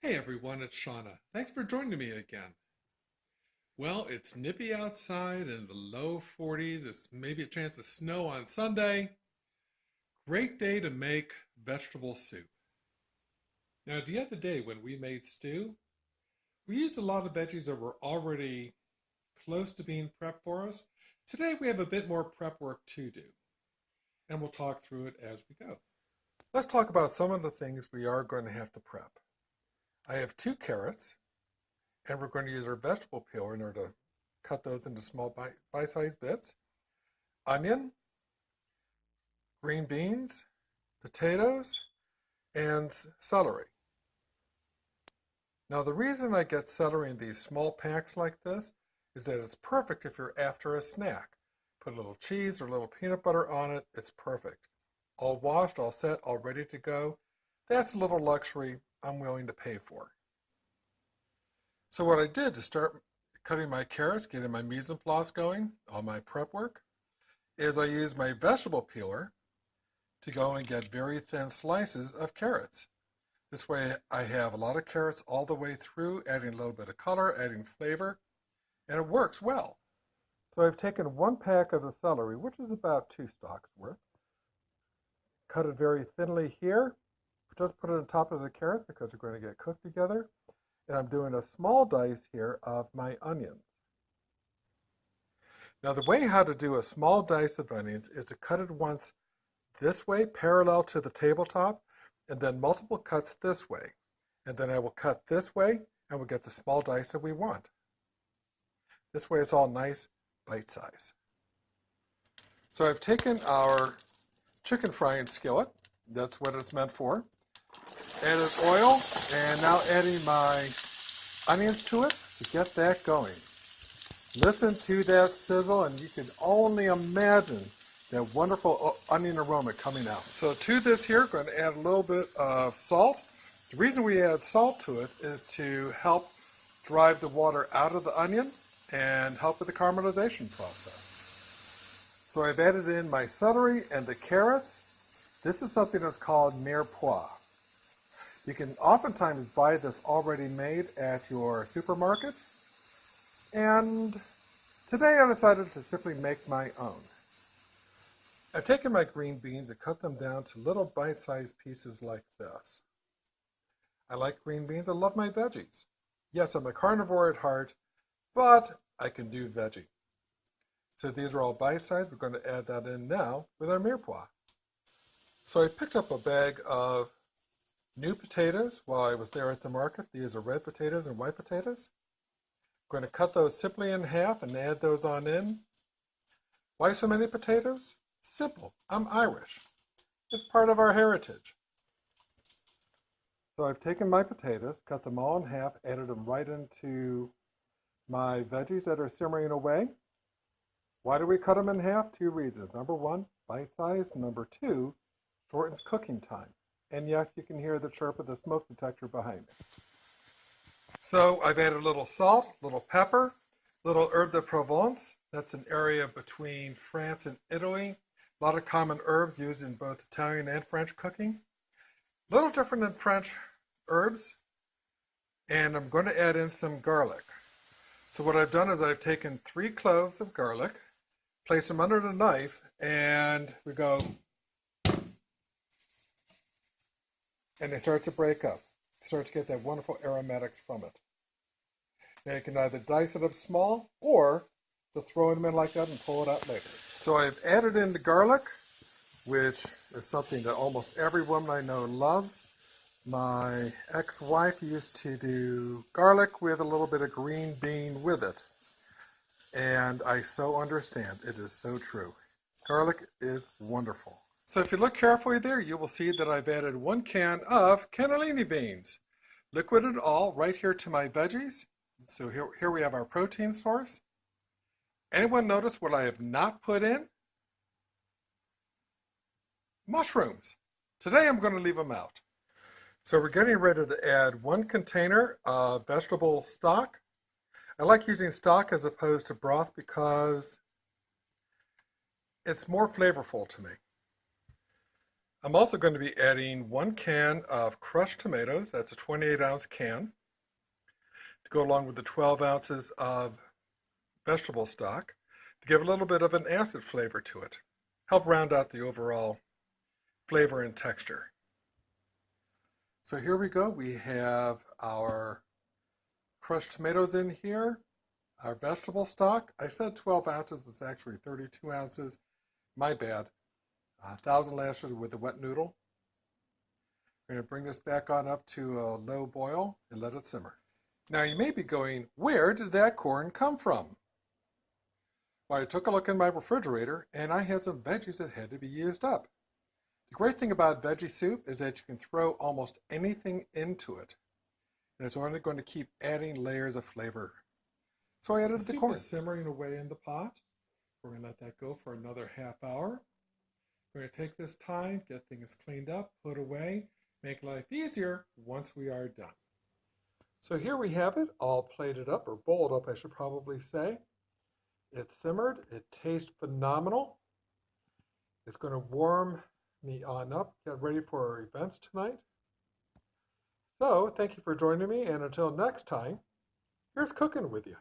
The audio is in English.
Hey everyone, it's Shauna. Thanks for joining me again. Well, it's nippy outside in the low 40s. It's maybe a chance of snow on Sunday. Great day to make vegetable soup. Now, the other day when we made stew, we used a lot of veggies that were already close to being prepped for us. Today we have a bit more prep work to do, and we'll talk through it as we go. Let's talk about some of the things we are going to have to prep. I have 2 carrots, and we're going to use our vegetable peeler in order to cut those into small bite-sized bits. Onion, green beans, potatoes, and celery. Now the reason I get celery in these small packs like this is that it's perfect if you're after a snack. Put a little cheese or a little peanut butter on it, it's perfect. All washed, all set, all ready to go. That's a little luxury I'm willing to pay for. So what I did to start cutting my carrots, getting my mise en place going, all my prep work, is I used my vegetable peeler to go and get very thin slices of carrots. This way I have a lot of carrots all the way through, adding a little bit of color, adding flavor, and it works well. So I've taken 1 pack of the celery, which is about 2 stalks worth, cut it very thinly here, just put it on top of the carrots because they're going to get cooked together. And I'm doing a small dice here of my onions. Now the way how to do a small dice of onions is to cut it once this way, parallel to the tabletop, and then multiple cuts this way. And then I will cut this way, and we'll get the small dice that we want. This way it's all nice bite size. So I've taken our chicken frying skillet, that's what it's meant for, added oil, and now adding my onions to it to get that going. Listen to that sizzle, and you can only imagine that wonderful onion aroma coming out. So to this here, we're going to add a little bit of salt. The reason we add salt to it is to help drive the water out of the onion and help with the caramelization process. So I've added in my celery and the carrots. This is something that's called mirepoix. You can oftentimes buy this already made at your supermarket. And today I decided to simply make my own. I've taken my green beans and cut them down to little bite-sized pieces like this. I like green beans. I love my veggies. Yes, I'm a carnivore at heart, but I can do veggie. So these are all bite-sized. We're going to add that in now with our mirepoix. So I picked up a bag of new potatoes while I was there at the market. These are red potatoes and white potatoes. I'm going to cut those simply in half and add those on in. Why so many potatoes? Simple. I'm Irish. It's part of our heritage. So I've taken my potatoes, cut them all in half, added them right into my veggies that are simmering away. Why do we cut them in half? 2 reasons. Number 1, bite size. Number 2, shortens cooking time. And yes, you can hear the chirp of the smoke detector behind me. So I've added a little salt, a little pepper, a little herb de Provence. That's an area between France and Italy. A lot of common herbs used in both Italian and French cooking. A little different than French herbs. And I'm going to add in some garlic. So what I've done is I've taken 3 cloves of garlic, placed them under the knife, and we go, and they start to break up. Start to get that wonderful aromatics from it. Now you can either dice it up small or just throw them in like that and pull it out later. So I've added in the garlic, which is something that almost every woman I know loves. My ex-wife used to do garlic with a little bit of green bean with it. And I so understand. It is so true. Garlic is wonderful. So if you look carefully there, you will see that I've added 1 can of cannellini beans. Liquid and all, right here to my veggies. So here we have our protein source. Anyone notice what I have not put in? Mushrooms. Today I'm going to leave them out. So we're getting ready to add 1 container of vegetable stock. I like using stock as opposed to broth because it's more flavorful to me. I'm also going to be adding 1 can of crushed tomatoes. That's a 28-ounce can to go along with the 12 ounces of vegetable stock to give a little bit of an acid flavor to it. Help round out the overall flavor and texture. So here we go. We have our crushed tomatoes in here, our vegetable stock. I said 12 ounces, it's actually 32 ounces. My bad. 1,000 lashes with a wet noodle. We're going to bring this back on up to a low boil and let it simmer. Now you may be going, where did that corn come from? Well, I took a look in my refrigerator and I had some veggies that had to be used up. The great thing about veggie soup is that you can throw almost anything into it, and it's only going to keep adding layers of flavor. So I added the corn. The soup is simmering away in the pot. We're going to let that go for another half hour. We're going to take this time, get things cleaned up, put away, make life easier once we are done. So here we have it, all plated up, or bowled up, I should probably say. It's simmered. It tastes phenomenal. It's going to warm me on up, get ready for our events tonight. So, thank you for joining me, and until next time, here's cooking with you.